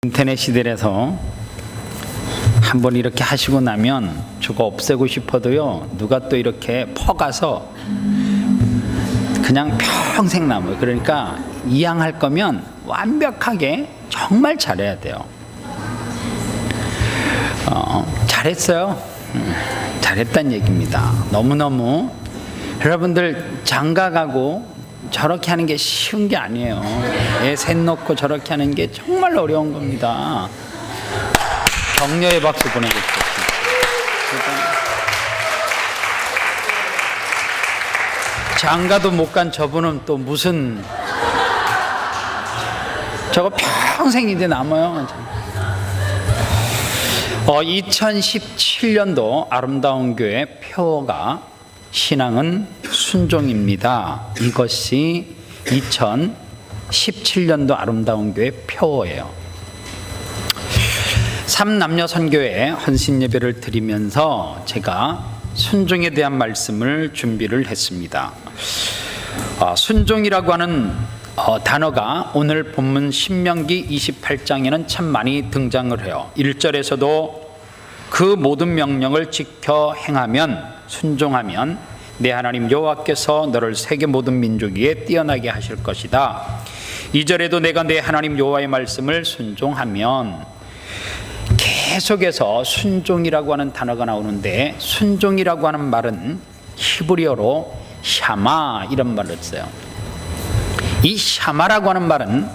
인터넷 시대라서 한번 이렇게 하시고 나면 저거 없애고 싶어도요, 누가 또 이렇게 퍼가서 그냥 평생 남아요. 그러니까 이양할 거면 완벽하게 정말 잘해야 돼요. 잘했어요. 잘했단 얘기입니다. 너무너무 여러분들 장가가고 저렇게 하는 게 쉬운 게 아니에요. 애 셋 놓고 저렇게 하는 게 정말 어려운 겁니다. 격려의 박수 보내겠습니다. 장가도 못 간 저분은 또 무슨 저거 평생 이제 남아요. 2017년도 아름다운 교회 표어가 신앙은 순종입니다. 이것이 2017년도 아름다운 교회 표어예요. 3남녀 선교회 헌신 예배를 드리면서 제가 순종에 대한 말씀을 준비를 했습니다. 순종이라고 하는 단어가 오늘 본문 신명기 28장에는 참 많이 등장을 해요. 1절에서도 그 모든 명령을 지켜 행하면, 순종하면 내 하나님 여호와께서 너를 세계 모든 민족 위에 뛰어나게 하실 것이다. 2절에도 내가 내 하나님 여호와의 말씀을 순종하면, 계속해서 순종이라고 하는 단어가 나오는데, 순종이라고 하는 말은 히브리어로 샤마 이런 말을 써요. 이 샤마라고 하는 말은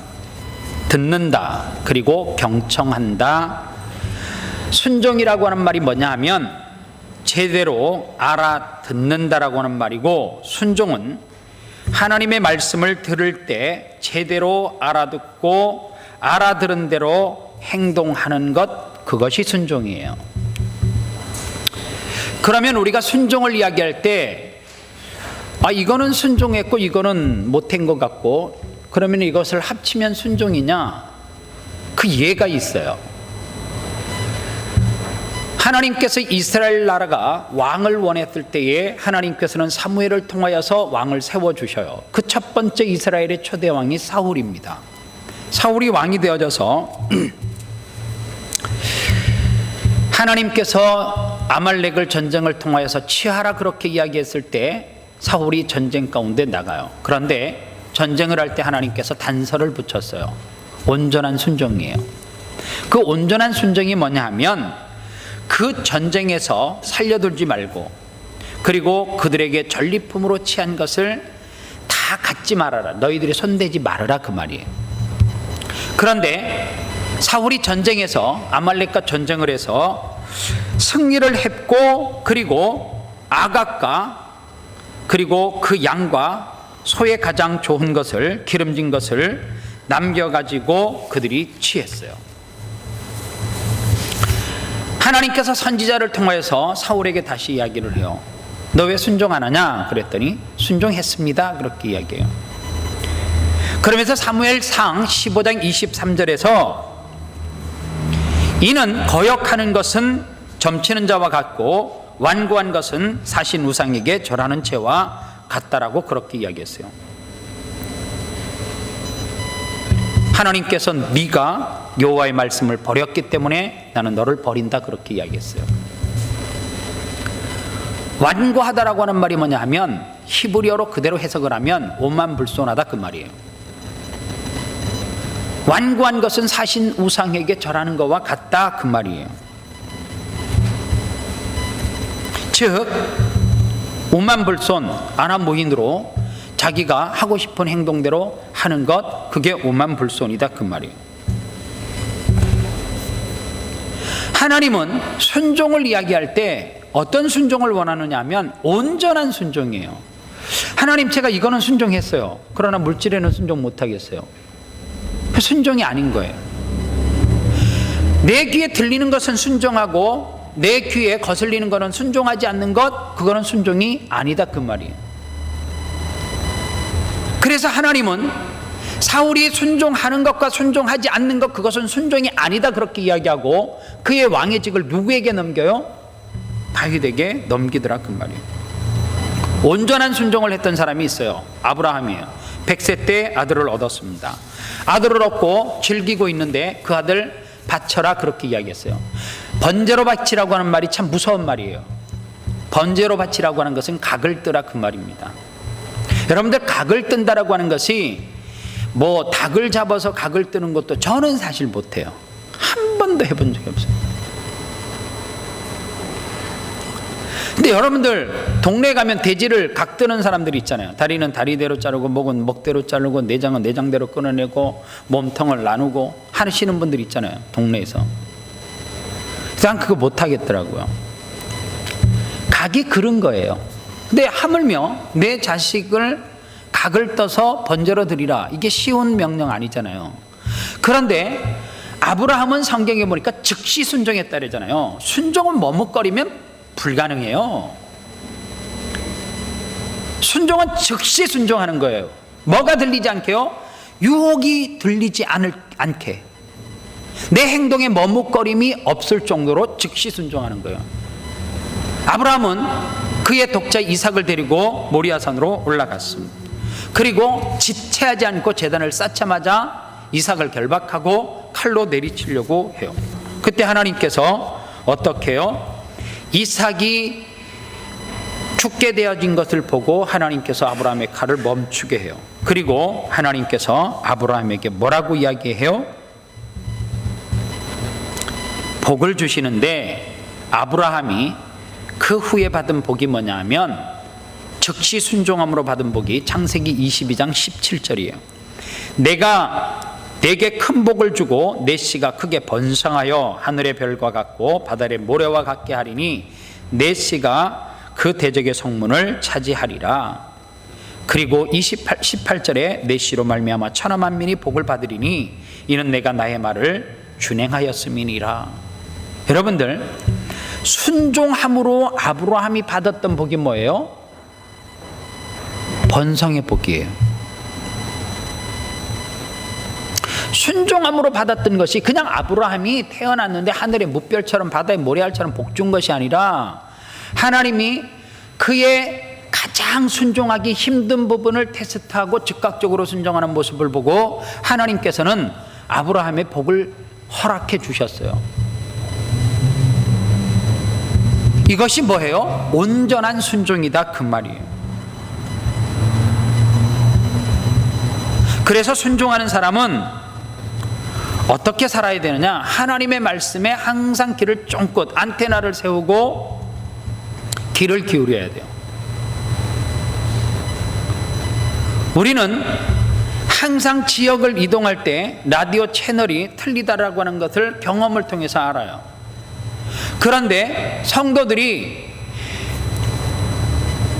듣는다, 그리고 경청한다. 순종이라고 하는 말이 뭐냐 하면 제대로 알아듣는다라고 하는 말이고, 순종은 하나님의 말씀을 들을 때 제대로 알아듣고 알아들은 대로 행동하는 것, 그것이 순종이에요. 그러면 우리가 순종을 이야기할 때 이거는 순종했고 이거는 못한 것 같고, 그러면 이것을 합치면 순종이냐? 그 예가 있어요. 하나님께서 이스라엘 나라가 왕을 원했을 때에 하나님께서는 사무엘을 통하여서 왕을 세워주셔요. 그 첫 번째 이스라엘의 초대 왕이 사울입니다. 사울이 왕이 되어져서 하나님께서 아말렉을 전쟁을 통하여서 치하라 그렇게 이야기했을 때 사울이 전쟁 가운데 나가요. 그런데 전쟁을 할 때 하나님께서 단서를 붙였어요. 온전한 순종이에요. 그 온전한 순종이 뭐냐 하면 그 전쟁에서 살려두지 말고, 그리고 그들에게 전리품으로 취한 것을 다 갖지 말아라, 너희들이 손대지 말아라, 그 말이에요. 그런데 사울이 전쟁에서 아말렉과 전쟁을 해서 승리를 했고, 그리고 아각과 그리고 그 양과 소의 가장 좋은 것을, 기름진 것을 남겨가지고 그들이 취했어요. 하나님께서 선지자를 통하여서 사울에게 다시 이야기를 해요. 너 왜 순종 안 하냐? 그랬더니 순종했습니다, 그렇게 이야기해요. 그러면서 사무엘상 15장 23절에서 이는 거역하는 것은 점치는 자와 같고 완고한 것은 사신 우상에게 절하는 죄와 같다라고 그렇게 이야기했어요. 하나님께서 네가 여호와의 말씀을 버렸기 때문에 나는 너를 버린다, 그렇게 이야기했어요. 완고하다라고 하는 말이 뭐냐 하면 히브리어로 그대로 해석을 하면 오만불손하다, 그 말이에요. 완고한 것은 사신 우상에게 절하는 것과 같다, 그 말이에요. 즉 오만불손, 아나무인으로 자기가 하고 싶은 행동대로 하는 것, 그게 오만불손이다, 그 말이에요. 하나님은 순종을 이야기할 때 어떤 순종을 원하느냐 하면 온전한 순종이에요. 하나님, 제가 이거는 순종했어요. 그러나 물질에는 순종 못하겠어요. 순종이 아닌 거예요. 내 귀에 들리는 것은 순종하고 내 귀에 거슬리는 것은 순종하지 않는 것, 그거는 순종이 아니다, 그 말이에요. 그래서 하나님은 사울이 순종하는 것과 순종하지 않는 것, 그것은 순종이 아니다, 그렇게 이야기하고 그의 왕의 직을 누구에게 넘겨요? 다윗에게 넘기더라, 그 말이에요. 온전한 순종을 했던 사람이 있어요. 아브라함이에요. 100세 때 아들을 얻었습니다. 아들을 얻고 즐기고 있는데 그 아들 바쳐라 그렇게 이야기했어요. 번제로 바치라고 하는 말이 참 무서운 말이에요. 번제로 바치라고 하는 것은 각을 뜨라 그 말입니다. 여러분들, 각을 뜬다라고 하는 것이 뭐 닭을 잡아서 각을 뜨는 것도 저는 사실 못해요. 한 번도 해본 적이 없어요. 근데 여러분들 동네에 가면 돼지를 각 뜨는 사람들이 있잖아요. 다리는 다리대로 자르고 목은 목대로 자르고 내장은 내장대로 끊어내고 몸통을 나누고 하시는 분들 있잖아요, 동네에서. 그래서 난 그거 못하겠더라고요. 각이 그런 거예요. 근데 하물며 내 자식을 각을 떠서 번제로 드리라, 이게 쉬운 명령 아니잖아요. 그런데 아브라함은 성경에 보니까 즉시 순종했다 그러잖아요. 순종은 머뭇거리면 불가능해요. 순종은 즉시 순종하는 거예요. 뭐가 들리지 않게요? 유혹이 들리지 않게, 내 행동에 머뭇거림이 없을 정도로 즉시 순종하는 거예요. 아브라함은 그의 독자 이삭을 데리고 모리아산으로 올라갔습니다. 그리고 지체하지 않고 제단을 쌓자마자 이삭을 결박하고 칼로 내리치려고 해요. 그때 하나님께서 어떻게 해요? 이삭이 죽게 되어진 것을 보고 하나님께서 아브라함의 칼을 멈추게 해요. 그리고 하나님께서 아브라함에게 뭐라고 이야기해요? 복을 주시는데 아브라함이 그 후에 받은 복이 뭐냐 하면 즉시 순종함으로 받은 복이 창세기 22장 17절이에요. 내가 내게 큰 복을 주고 내 씨가 크게 번성하여 하늘의 별과 같고 바다의 모래와 같게 하리니 내 씨가 그 대적의 성문을 차지하리라. 그리고 18절에 내 씨로 말미암아 천하 만민이 복을 받으리니 이는 내가 나의 말을 준행하였음이니라. 여러분들, 순종함으로 아브라함이 받았던 복이 뭐예요? 번성의 복이에요. 순종함으로 받았던 것이 그냥 아브라함이 태어났는데 하늘의 무별처럼 바다의 모래알처럼 복 준 것이 아니라 하나님이 그의 가장 순종하기 힘든 부분을 테스트하고 즉각적으로 순종하는 모습을 보고 하나님께서는 아브라함의 복을 허락해 주셨어요. 이것이 뭐예요? 온전한 순종이다 그 말이에요. 그래서 순종하는 사람은 어떻게 살아야 되느냐? 하나님의 말씀에 항상 귀를 쫑긋 안테나를 세우고 귀를 기울여야 돼요. 우리는 항상 지역을 이동할 때 라디오 채널이 틀리다라고 하는 것을 경험을 통해서 알아요. 그런데 성도들이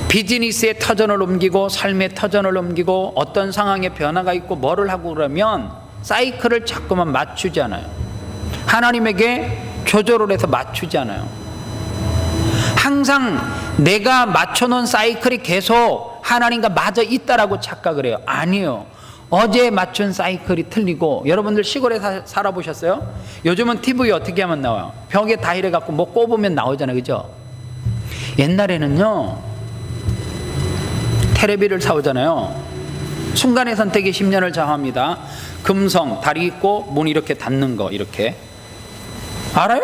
비즈니스의 터전을 옮기고 삶의 터전을 옮기고 어떤 상황에 변화가 있고 뭐를 하고 그러면 사이클을 자꾸만 맞추지 않아요. 하나님에게 조절을 해서 맞추지 않아요. 항상 내가 맞춰놓은 사이클이 계속 하나님과 맞아 있다라고 착각을 해요. 아니에요. 어제 맞춘 사이클이 틀리고. 여러분들 시골에 살아보셨어요? 요즘은 TV 어떻게 하면 나와요? 벽에 다이래 갖고 뭐 꼽으면 나오잖아요, 그죠? 옛날에는요, 테레비를 사오잖아요. 순간의 선택이 10년을 좌우합니다. 금성, 다리 있고 문 이렇게 닫는 거, 이렇게 알아요?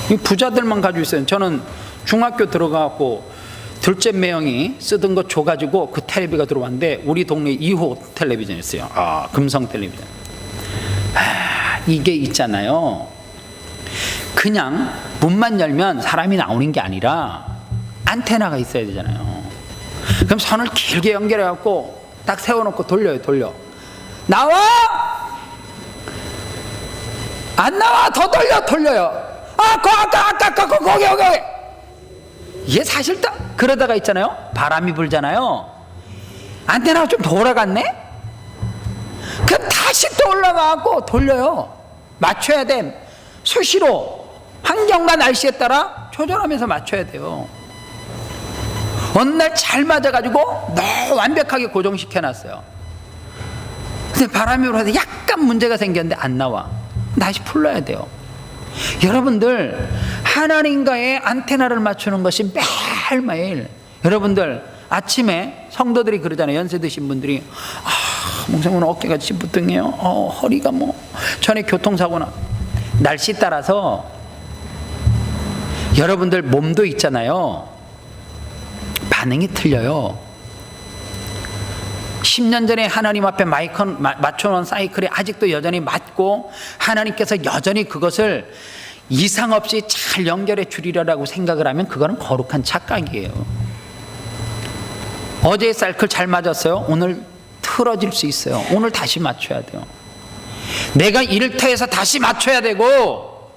이 부자들만 가지고 있어요. 저는 중학교 들어가고 둘째 매형이 쓰던 거 줘가지고 그 텔레비가 들어왔는데 우리 동네 2호 텔레비전이었어요. 금성 텔레비전. 이게 있잖아요, 그냥 문만 열면 사람이 나오는 게 아니라 안테나가 있어야 되잖아요. 그럼 선을 길게 연결해갖고 딱 세워놓고 돌려. 나와! 안 나와! 더 돌려요. 거기. 이게 사실 딱 그러다가 있잖아요, 바람이 불잖아요. 안테나가 좀 돌아갔네? 그럼 다시 또 올라가고 돌려요. 맞춰야 돼. 수시로 환경과 날씨에 따라 조절하면서 맞춰야 돼요. 어느 날 잘 맞아가지고 너무 완벽하게 고정시켜놨어요. 근데 바람이 불어서 약간 문제가 생겼는데 안 나와. 다시 풀러야 돼요. 여러분들, 하나님과의 안테나를 맞추는 것이 매일매일, 여러분들 아침에 성도들이 그러잖아요. 연세 드신 분들이, 목사님 오늘 어깨가 찌뿌둥해요. 허리가 전에 교통사고나. 날씨 따라서 여러분들 몸도 있잖아요. 반응이 틀려요. 10년 전에 하나님 앞에 맞춰놓은 사이클이 아직도 여전히 맞고, 하나님께서 여전히 그것을 이상 없이 잘 연결해 주리라고 생각을 하면 그거는 거룩한 착각이에요. 어제의 사이클 잘 맞았어요. 오늘 틀어질 수 있어요. 오늘 다시 맞춰야 돼요. 내가 일터에서 다시 맞춰야 되고,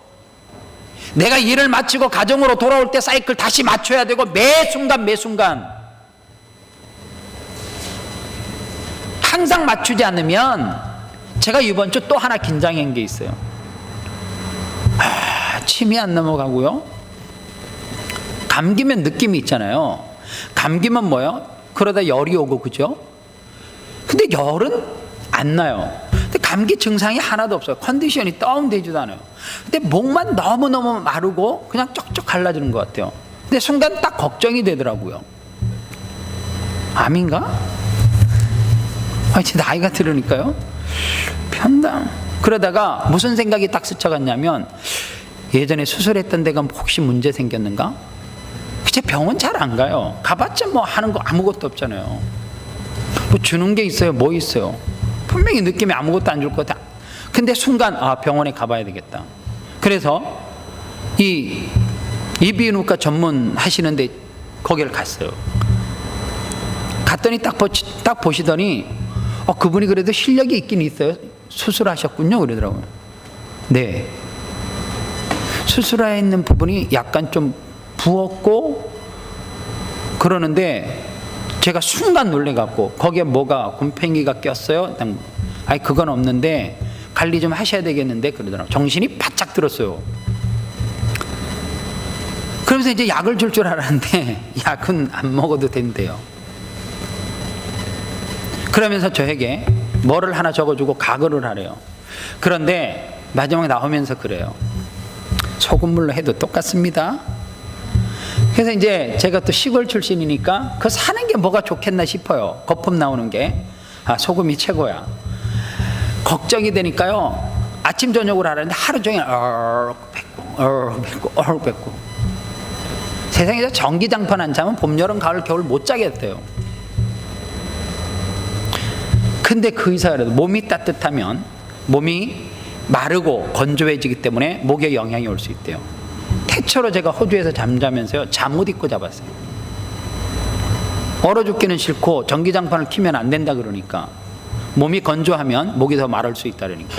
내가 일을 마치고 가정으로 돌아올 때 사이클 다시 맞춰야 되고, 매 순간 항상 맞추지 않으면, 제가 이번 주 또 하나 긴장한 게 있어요. 침이 안 넘어가고요. 감기면 느낌이 있잖아요. 감기면 뭐예요? 그러다 열이 오고, 그죠? 근데 열은 안 나요. 근데 감기 증상이 하나도 없어요. 컨디션이 다운되지도 않아요. 근데 목만 너무너무 마르고 그냥 쪽쪽 갈라지는 것 같아요. 근데 순간 딱 걱정이 되더라고요. 암인가? 제 나이가 들으니까요. 편당. 그러다가 무슨 생각이 딱 스쳐갔냐면, 예전에 수술했던 데가 혹시 문제 생겼는가? 제 병원 잘 안 가요. 가봤자 하는 거 아무것도 없잖아요. 주는 게 있어요? 뭐 있어요? 분명히 느낌이 아무것도 안 줄 것 같아. 근데 순간 병원에 가봐야 되겠다. 그래서 이 이비인후과 전문 하시는데 거기를 갔어요. 갔더니 딱 보시더니 그분이 그래도 실력이 있긴 있어요. 수술하셨군요 그러더라고요. 네, 수술해 있는 부분이 약간 좀 부었고 그러는데, 제가 순간 놀래갖고, 거기에 뭐가 곰팡이가 꼈어요? 아니 그건 없는데 관리 좀 하셔야 되겠는데 그러더라고요. 정신이 바짝 들었어요. 그러면서 이제 약을 줄 알았는데 약은 안 먹어도 된대요. 그러면서 저에게 뭐를 하나 적어주고 가글을 하래요. 그런데 마지막에 나오면서 그래요. 소금물로 해도 똑같습니다. 그래서 이제 제가 또 시골 출신이니까 그 사는 게 뭐가 좋겠나 싶어요. 거품 나오는 게. 소금이 최고야. 걱정이 되니까요. 아침 저녁으로 하라는데 하루 종일 뱉고. 세상에서 전기장판 안 차면 봄, 여름, 가을, 겨울 못 자겠대요. 근데 그 의사라도 몸이 따뜻하면 몸이 마르고 건조해지기 때문에 목에 영향이 올 수 있대요. 태초로 제가 호주에서 잠자면서요, 잠옷 입고 잡았어요. 얼어 죽기는 싫고 전기장판을 켜면 안 된다 그러니까, 몸이 건조하면 목이 더 마를 수 있다 그러니까.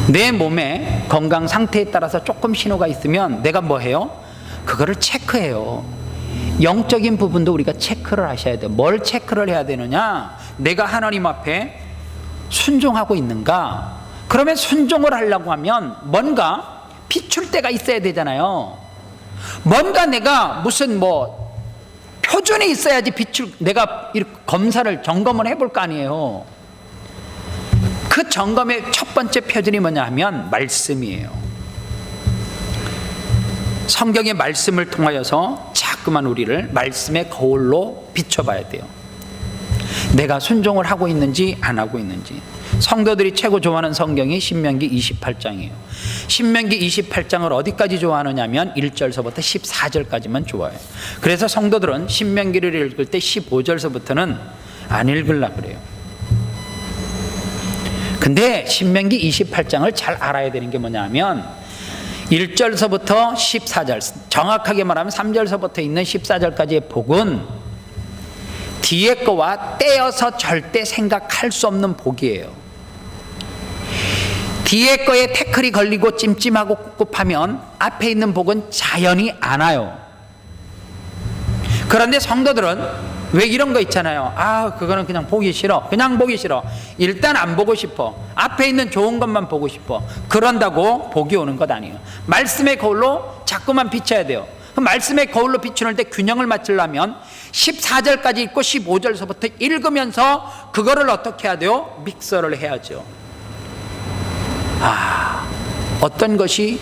내 몸의 건강 상태에 따라서 조금 신호가 있으면 내가 뭐 해요? 그거를 체크해요. 영적인 부분도 우리가 체크를 하셔야 돼요. 뭘 체크를 해야 되느냐? 내가 하나님 앞에 순종하고 있는가? 그러면 순종을 하려고 하면 뭔가 비출 때가 있어야 되잖아요. 뭔가 내가 무슨 표준이 있어야지 내가 검사를, 점검을 해볼 거 아니에요. 그 점검의 첫 번째 표준이 뭐냐 하면 말씀이에요. 성경의 말씀을 통하여서 자꾸만 우리를 말씀의 거울로 비춰봐야 돼요. 내가 순종을 하고 있는지 안 하고 있는지. 성도들이 최고 좋아하는 성경이 신명기 28장이에요. 신명기 28장을 어디까지 좋아하느냐면 1절서부터 14절까지만 좋아해요. 그래서 성도들은 신명기를 읽을 때 15절서부터는 안 읽으려고 그래요. 근데 신명기 28장을 잘 알아야 되는 게 뭐냐면 1절서부터 14절, 정확하게 말하면 3절서부터 있는 14절까지의 복은 뒤에 거와 떼어서 절대 생각할 수 없는 복이에요. 뒤에 거에 태클이 걸리고 찜찜하고 꿉꿉하면 앞에 있는 복은 자연히 안 와요. 그런데 성도들은 왜 이런 거 있잖아요. 그거는 그냥 보기 싫어. 그냥 보기 싫어. 일단 안 보고 싶어. 앞에 있는 좋은 것만 보고 싶어. 그런다고 복이 오는 것 아니에요. 말씀의 거울로 자꾸만 비춰야 돼요. 그 말씀의 거울로 비추는 때 균형을 맞추려면 14절까지 읽고 15절서부터 읽으면서 그거를 어떻게 해야 돼요? 믹서를 해야죠. 어떤 것이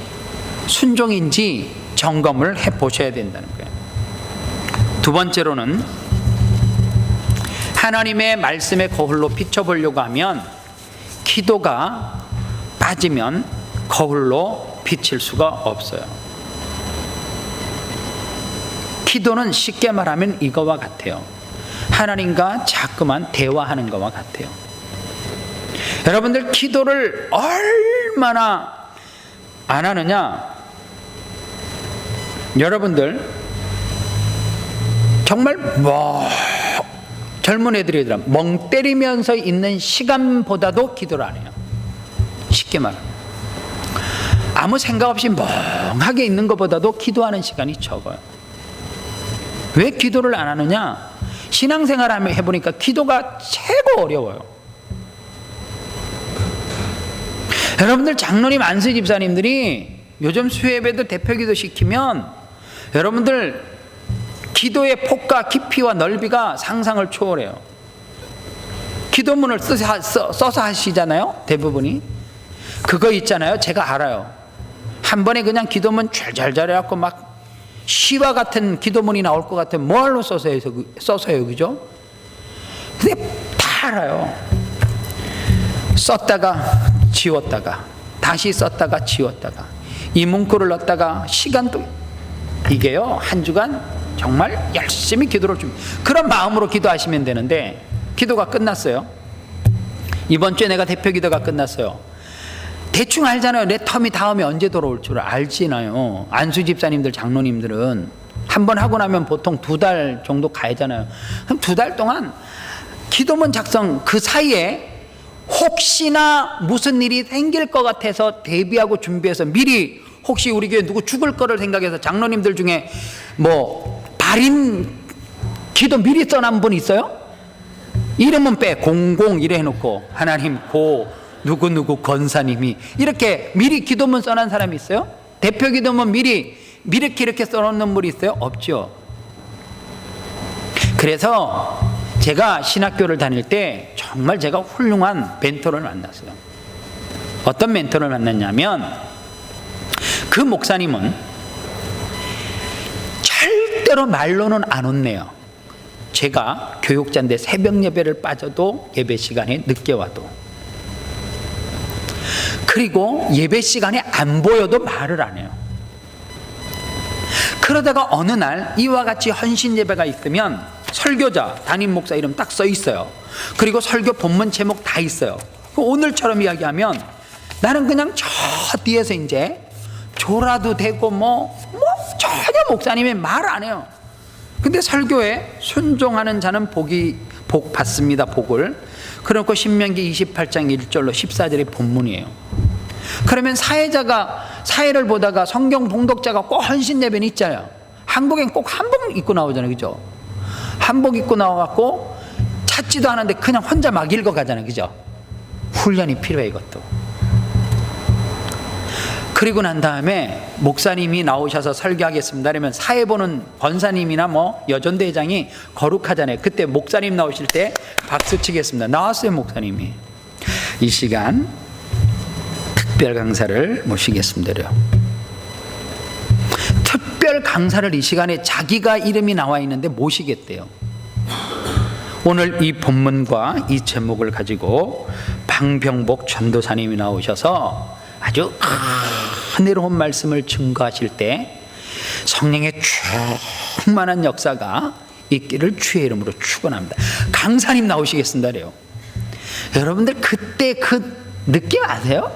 순종인지 점검을 해보셔야 된다는 거예요. 두 번째로는 하나님의 말씀의 거울로 비춰보려고 하면 기도가 빠지면 거울로 비칠 수가 없어요. 기도는 쉽게 말하면 이거와 같아요. 하나님과 자꾸만 대화하는 것과 같아요. 여러분들 기도를 얼마나 안 하느냐? 여러분들 정말 젊은 애들이더라 멍 때리면서 있는 시간보다도 기도를 안 해요. 쉽게 말하면 아무 생각 없이 멍하게 있는 것보다도 기도하는 시간이 적어요. 왜 기도를 안 하느냐? 신앙생활 해보니까 기도가 최고 어려워요. 여러분들 장로님, 안수 집사님들이 요즘 수요예배도 대표기도 시키면 여러분들 기도의 폭과 깊이와 넓이가 상상을 초월해요. 기도문을 써서 하시잖아요, 대부분이. 그거 있잖아요, 제가 알아요. 한 번에 그냥 기도문 잘잘 해갖고 막 시와 같은 기도문이 나올 것 같으면 뭐하러 써서요, 그죠? 근데 다 알아요. 썼다가 지웠다가 다시 썼다가 지웠다가 이 문구를 넣었다가 시간도 이게요, 한 주간 정말 열심히 기도를 좀 그런 마음으로 기도하시면 되는데 기도가 끝났어요. 이번 주에 내가 대표 기도가 끝났어요. 대충 알잖아요. 내 텀이 다음에 언제 돌아올 줄 알지나요. 안수 집사님들, 장로님들은 한 번 하고 나면 보통 2달 정도 가야잖아요. 그럼 2달 동안 기도문 작성 그 사이에 혹시나 무슨 일이 생길 것 같아서 대비하고 준비해서 미리 혹시 우리 교회 누구 죽을 거를 생각해서 장로님들 중에 발인 기도 미리 써놓은 분 있어요? 이름은 빼 공공 이래 해놓고 하나님 고 누구누구 권사님이 이렇게 미리 기도문 써놓은 사람이 있어요? 대표 기도문 미리 이렇게 써놓는 분이 있어요? 없죠. 그래서 제가 신학교를 다닐 때 정말 제가 훌륭한 멘토를 만났어요. 어떤 멘토를 만났냐면 그 목사님은 절대로 말로는 안 혼내요. 제가 교육자인데 새벽 예배를 빠져도 예배 시간에 늦게 와도, 그리고 예배 시간에 안 보여도 말을 안 해요. 그러다가 어느 날 이와 같이 헌신 예배가 있으면 설교자, 담임 목사 이름 딱 써 있어요. 그리고 설교 본문 제목 다 있어요. 오늘처럼 이야기하면 나는 그냥 저 뒤에서 이제 졸아도 되고 전혀 목사님이 말 안 해요. 근데 설교에 순종하는 자는 복 받습니다. 복을. 그렇고 신명기 28장 1절로 14절의 본문이에요. 그러면 사회를 보다가 성경 봉독자가 꼭 헌신 예배는 있잖아요. 한복엔 꼭 한복 입고 나오잖아요, 그죠? 한복 입고 나와갖고 찾지도 않았는데 그냥 혼자 막 읽어가잖아요, 그죠? 훈련이 필요해, 이것도. 그리고 난 다음에 목사님이 나오셔서 설교하겠습니다 그러면 사회 보는 권사님이나 여전대장이 거룩하잖아요. 그때 목사님 나오실 때 박수 치겠습니다. 나왔어요, 목사님이. 이 시간 특별 강사를 모시겠습니다. 특별 강사를 이 시간에 자기가 이름이 나와 있는데 모시겠대요. 오늘 이 본문과 이 제목을 가지고 방병복 전도사님이 나오셔서 아주 은혜로운 말씀을 증거하실 때 성령의 충만한 역사가 있기를 주의 이름으로 축원합니다. 강사님 나오시겠습니다. 그래요. 여러분들 그때 그 느낌 아세요?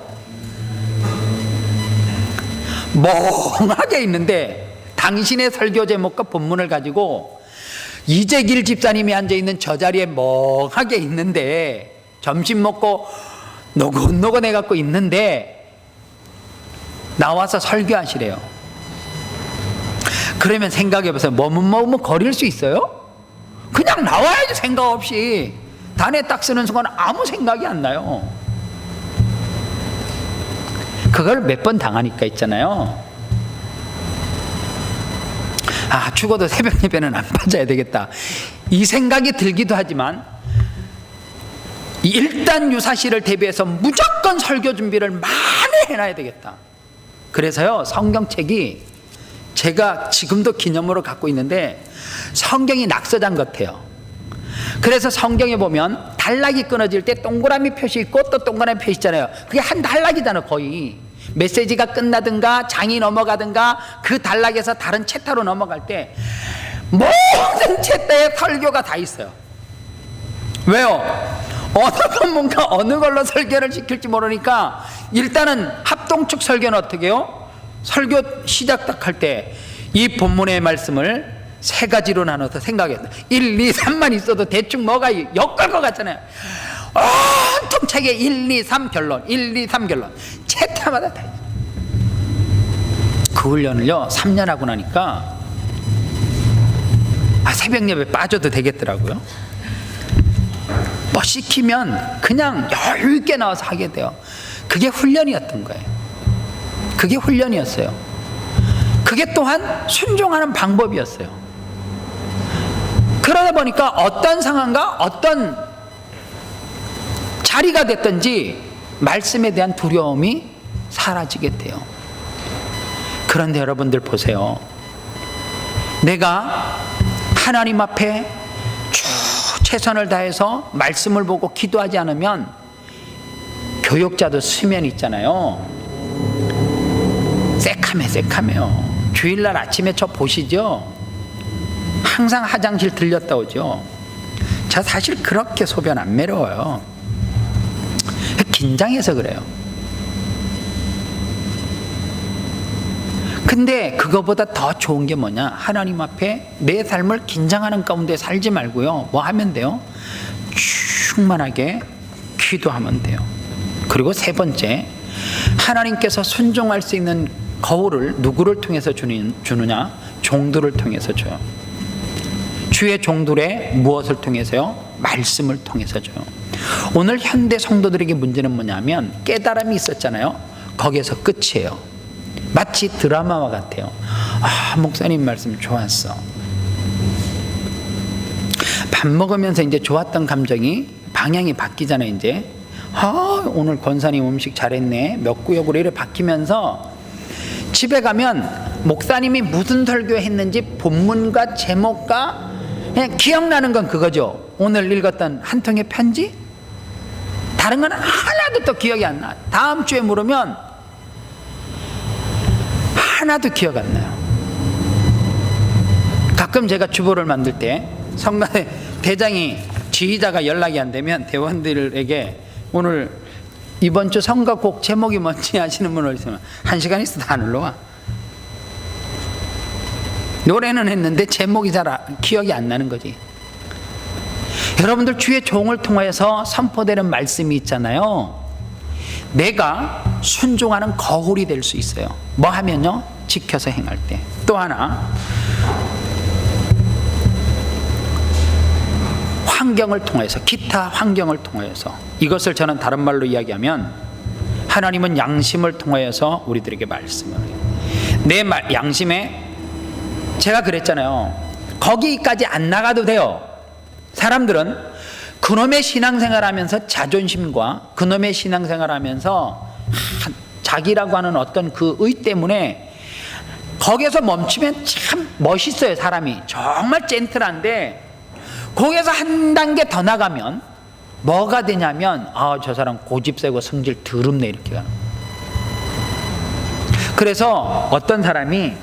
멍하게 있는데 당신의 설교 제목과 본문을 가지고 이재길 집사님이 앉아있는 저 자리에 멍하게 있는데 점심 먹고 노곤노곤해 갖고 있는데 나와서 설교하시래요. 그러면 생각해보세요. 머뭇머뭇 거릴 수 있어요? 그냥 나와야지. 생각 없이 단에 딱 쓰는 순간 아무 생각이 안 나요. 그걸 몇 번 당하니까 있잖아요. 죽어도 새벽 예배는 안 빠져야 되겠다, 이 생각이 들기도 하지만 일단 유사시를 대비해서 무조건 설교 준비를 많이 해놔야 되겠다. 그래서요, 성경책이 제가 지금도 기념으로 갖고 있는데 성경이 낙서장 같아요. 그래서 성경에 보면 단락이 끊어질 때 동그라미 표시 있고 또 동그라미 표시 있잖아요. 그게 한 단락이잖아요. 거의 메시지가 끝나든가 장이 넘어가든가 그 단락에서 다른 챕터로 넘어갈 때 모든 챕터에 설교가 다 있어요. 왜요? 어느 전문가 어느 걸로 설교를 시킬지 모르니까 일단은 합동축 설교는 어떻게 해요? 설교 시작 딱 할 때 이 본문의 말씀을 세 가지로 나눠서 생각했어요. 1, 2, 3만 있어도 대충 뭐가 엮을 것 같잖아요. 온통 책에 1, 2, 3 결론, 1, 2, 3 결론. 챕터마다 다 있어요. 그 훈련을요 3년 하고 나니까 새벽 예배 빠져도 되겠더라고요. 뭐 시키면 그냥 여유 있게 나와서 하게 돼요. 그게 훈련이었던 거예요. 그게 훈련이었어요. 그게 또한 순종하는 방법이었어요. 그러다 보니까 어떤 상황과 어떤 자리가 됐든지 말씀에 대한 두려움이 사라지게 돼요. 그런데 여러분들 보세요. 내가 하나님 앞에 최선을 다해서 말씀을 보고 기도하지 않으면 교역자도 수면 있잖아요. 새카매요. 주일날 아침에 저 보시죠? 항상 화장실 들렸다 오죠? 저 사실 그렇게 소변 안 매려워요. 긴장해서 그래요. 근데 그거보다 더 좋은 게 뭐냐? 하나님 앞에 내 삶을 긴장하는 가운데 살지 말고요. 뭐 하면 돼요? 충만하게 기도하면 돼요. 그리고 세 번째, 하나님께서 순종할 수 있는 거울을 누구를 통해서 주느냐? 종들을 통해서 줘요. 주의 종들의 무엇을 통해서요? 말씀을 통해서 줘요. 오늘 현대 성도들에게 문제는 뭐냐면 깨달음이 있었잖아요. 거기에서 끝이에요. 마치 드라마와 같아요. 목사님 말씀 좋았어. 밥 먹으면서 이제 좋았던 감정이 방향이 바뀌잖아요. 이제 오늘 권사님 음식 잘했네 몇 구역으로 이렇게 바뀌면서 집에 가면 목사님이 무슨 설교했는지 본문과 제목과 그냥 기억나는 건 그거죠. 오늘 읽었던 한 통의 편지? 다른 건 하나도 또 기억이 안 나. 다음 주에 물으면 하나도 기억 안 나요. 가끔 제가 주보를 만들 때 성가대 대장이 지휘자가 연락이 안 되면 대원들에게 오늘 이번 주 성가곡 제목이 뭔지 아시는 분 있으면 1시간 있어도 안 올라와. 노래는 했는데 제목이 잘 기억이 안 나는 거지. 여러분들 주의 종을 통하여서 선포되는 말씀이 있잖아요. 내가 순종하는 거울이 될 수 있어요. 뭐 하면요? 지켜서 행할 때. 또 하나, 환경을 통해서, 기타 환경을 통해서. 이것을 저는 다른 말로 이야기하면 하나님은 양심을 통하여서 우리들에게 말씀을 해요. 내 양심에 제가 그랬잖아요. 거기까지 안 나가도 돼요. 사람들은 그놈의 신앙생활 하면서 자존심과 그놈의 신앙생활 하면서 자기라고 하는 어떤 그 의 때문에 거기에서 멈추면 참 멋있어요. 사람이 정말 젠틀한데 거기에서 한 단계 더 나가면 뭐가 되냐면 저 사람 고집 세고 성질 더럽네 이렇게 가는 거예요. 그래서 어떤 사람이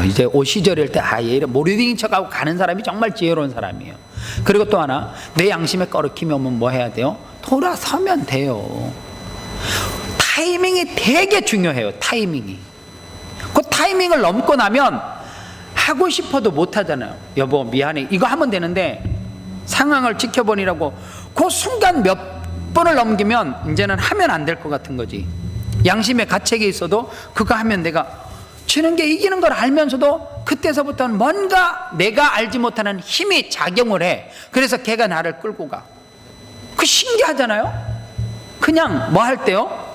이제 오시절일 때 모르딩인 척하고 가는 사람이 정말 지혜로운 사람이에요. 그리고 또 하나, 내 양심에 꺼리낌이 오면 뭐 해야 돼요? 돌아서면 돼요. 타이밍이 되게 중요해요. 타이밍이. 그 타이밍을 넘고 나면 하고 싶어도 못 하잖아요. 여보 미안해 이거 하면 되는데 상황을 지켜보니라고 그 순간 몇 번을 넘기면 이제는 하면 안 될 것 같은 거지. 양심에 가책이 있어도 그거 하면 내가 지는 게 이기는 걸 알면서도 그때서부터는 뭔가 내가 알지 못하는 힘이 작용을 해. 그래서 걔가 나를 끌고 가. 그 신기하잖아요. 그냥 뭐 할 때요?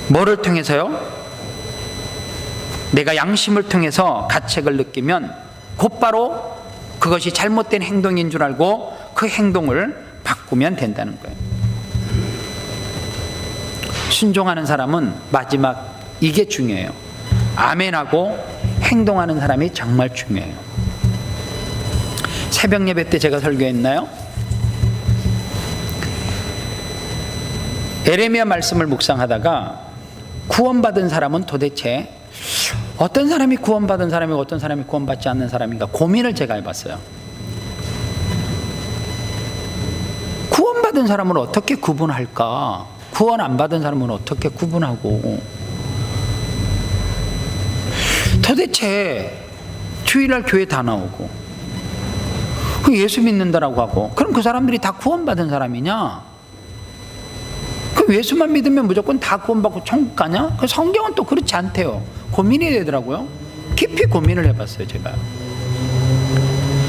뭐를 통해서요? 내가 양심을 통해서 가책을 느끼면 곧바로 그것이 잘못된 행동인 줄 알고 그 행동을 바꾸면 된다는 거예요. 순종하는 사람은 마지막 이게 중요해요. 아멘하고 행동하는 사람이 정말 중요해요. 새벽 예배 때 제가 설교했나요? 에레미야 말씀을 묵상하다가 구원받은 사람은 도대체 어떤 사람이 구원받은 사람이고 어떤 사람이 구원받지 않는 사람인가 고민을 제가 해봤어요. 구원받은 사람을 어떻게 구분할까? 구원 안 받은 사람은 어떻게 구분하고? 도대체 주일날 교회 다 나오고 예수 믿는다라고 하고 그럼 그 사람들이 다 구원받은 사람이냐? 그럼 예수만 믿으면 무조건 다 구원받고 천국 가냐? 그 성경은 또 그렇지 않대요. 고민이 되더라고요. 깊이 고민을 해봤어요 제가.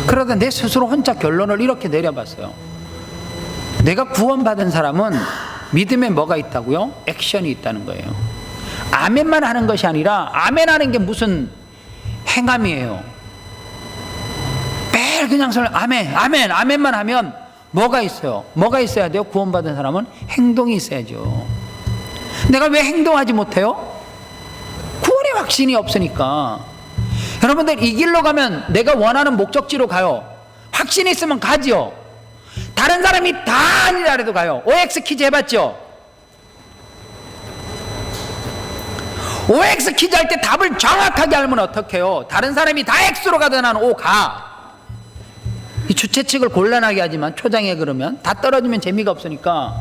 그러다 내 스스로 혼자 결론을 이렇게 내려봤어요. 내가 구원받은 사람은 믿음에 뭐가 있다고요? 액션이 있다는 거예요. 아멘만 하는 것이 아니라 아멘 하는 게 무슨 행함이에요. 매일 그냥 아멘 아멘 아멘만 하면 뭐가 있어요? 뭐가 있어야 돼요? 구원받은 사람은 행동이 있어야죠. 내가 왜 행동하지 못해요? 구원의 확신이 없으니까. 여러분들 이 길로 가면 내가 원하는 목적지로 가요. 확신이 있으면 가지요. 다른 사람이 다 아니라 해도 가요. OX 퀴즈 해봤죠? OX 퀴즈 할 때 답을 정확하게 알면 어떡해요? 다른 사람이 다 X로 가든 나는 O 가. 이 주최측을 곤란하게 하지만 초장에 그러면 다 떨어지면 재미가 없으니까.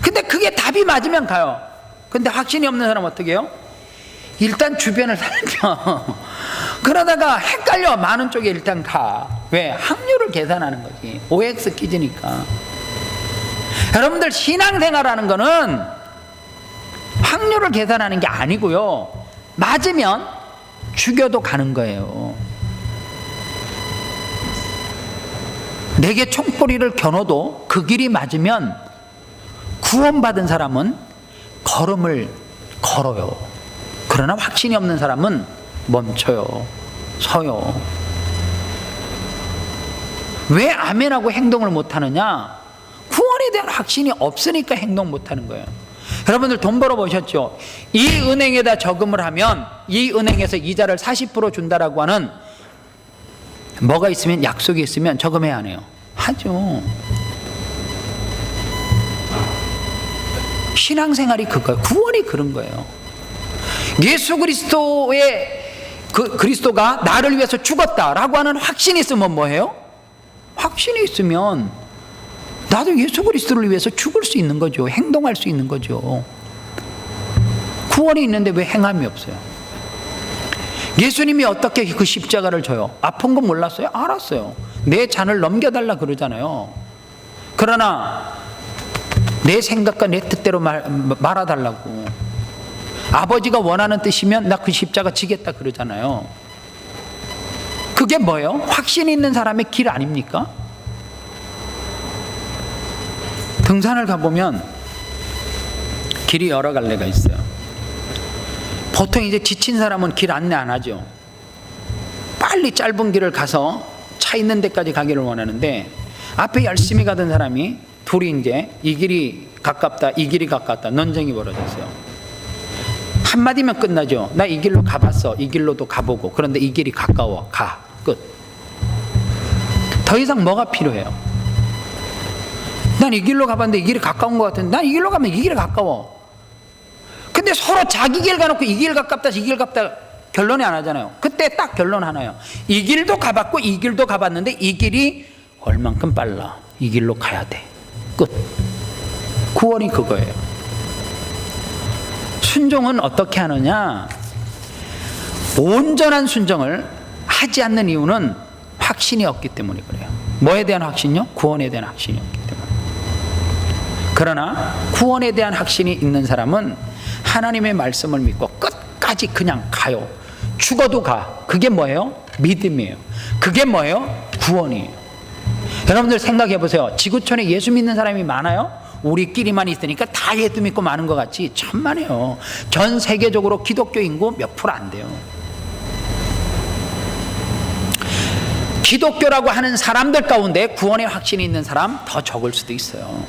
근데 그게 답이 맞으면 가요. 근데 확신이 없는 사람은 어떻게 해요? 일단 주변을 살펴. 그러다가 헷갈려. 많은 쪽에 일단 가. 왜? 확률을 계산하는 거지. OX 퀴즈니까. 여러분들 신앙생활하는 거는 확률을 계산하는 게 아니고요. 맞으면 죽여도 가는 거예요. 내게 총뿌리를 겨눠도 그 길이 맞으면 구원받은 사람은 걸음을 걸어요. 그러나 확신이 없는 사람은 멈춰요. 서요. 왜 아멘하고 행동을 못하느냐? 구원에 대한 확신이 없으니까 행동 못하는 거예요. 여러분들 돈 벌어보셨죠? 이 은행에다 저금을 하면 이 은행에서 이자를 40% 준다라고 하는 뭐가 있으면, 약속이 있으면 저금해야 하네요. 하죠. 신앙생활이 그거예요. 구원이 그런 거예요. 예수 그리스도의 그리스도가 나를 위해서 죽었다라고 하는 확신이 있으면 뭐예요? 확신이 있으면 나도 예수 그리스도를 위해서 죽을 수 있는 거죠. 행동할 수 있는 거죠. 구원이 있는데 왜 행함이 없어요? 예수님이 어떻게 그 십자가를 져요? 아픈 건 몰랐어요? 알았어요. 내 잔을 넘겨달라 그러잖아요. 그러나 내 생각과 내 뜻대로 말아달라고. 아버지가 원하는 뜻이면 나 그 십자가 지겠다 그러잖아요. 그게 뭐예요? 확신 있는 사람의 길 아닙니까? 등산을 가보면 길이 여러 갈래가 있어요. 보통 이제 지친 사람은 길 안내 안 하죠. 빨리 짧은 길을 가서 차 있는 데까지 가기를 원하는데, 앞에 열심히 가던 사람이 둘이 이제 이 길이 가깝다 이 길이 가깝다 논쟁이 벌어졌어요. 한마디면 끝나죠. 나 이 길로 가봤어. 이 길로도 가보고. 그런데 이 길이 가까워. 가. 끝. 더 이상 뭐가 필요해요? 난 이 길로 가봤는데 이 길이 가까운 것 같은데 난 이 길로 가면 이 길이 가까워. 근데 서로 자기 길 가놓고 이 길 가깝다 이 길 가깝다 결론이 안 하잖아요. 그때 딱 결론 하나요. 이 길도 가봤고 이 길도 가봤는데 이 길이 얼만큼 빨라. 이 길로 가야 돼. 끝. 구원이 그거예요. 순종은 어떻게 하느냐? 온전한 순종을 하지 않는 이유는 확신이 없기 때문에 그래요. 뭐에 대한 확신이요? 구원에 대한 확신이 없기 때문에. 그러나 구원에 대한 확신이 있는 사람은 하나님의 말씀을 믿고 끝까지 그냥 가요. 죽어도 가. 그게 뭐예요? 믿음이에요. 그게 뭐예요? 구원이에요. 여러분들 생각해 보세요. 지구촌에 예수 믿는 사람이 많아요? 우리끼리만 있으니까 다 예수 믿고 많은 것 같지? 천만에요. 전 세계적으로 기독교 인구 몇 프로 안 돼요. 기독교라고 하는 사람들 가운데 구원의 확신이 있는 사람 더 적을 수도 있어요.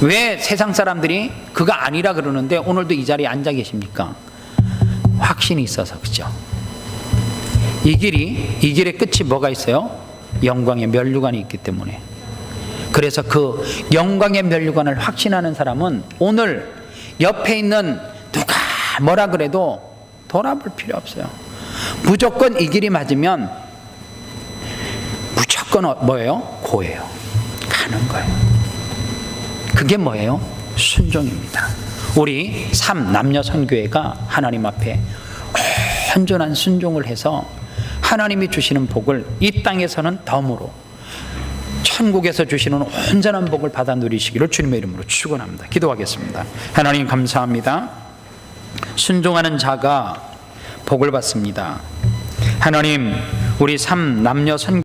왜 세상 사람들이 그거 아니라 그러는데 오늘도 이 자리에 앉아 계십니까? 확신이 있어서 그죠? 이 길의 끝이 뭐가 있어요? 영광의 면류관이 있기 때문에. 그래서 그 영광의 면류관을 확신하는 사람은 오늘 옆에 있는 누가 뭐라 그래도 돌아볼 필요 없어요. 무조건 이 길이 맞으면 무조건 뭐예요? 고예요. 가는 거예요. 그게 뭐예요? 순종입니다. 우리 남녀 선교회가 하나님 앞에 온전한 순종을 해서 하나님이 주시는 복을 이 땅에서는 덤으로 천국에서 주시는 온전한 복을 받아 누리시기를 주님의 이름으로 축원합니다. 기도하겠습니다. 하나님 감사합니다. 순종하는 자가 복을 받습니다. 하나님, 우리 남녀 선교회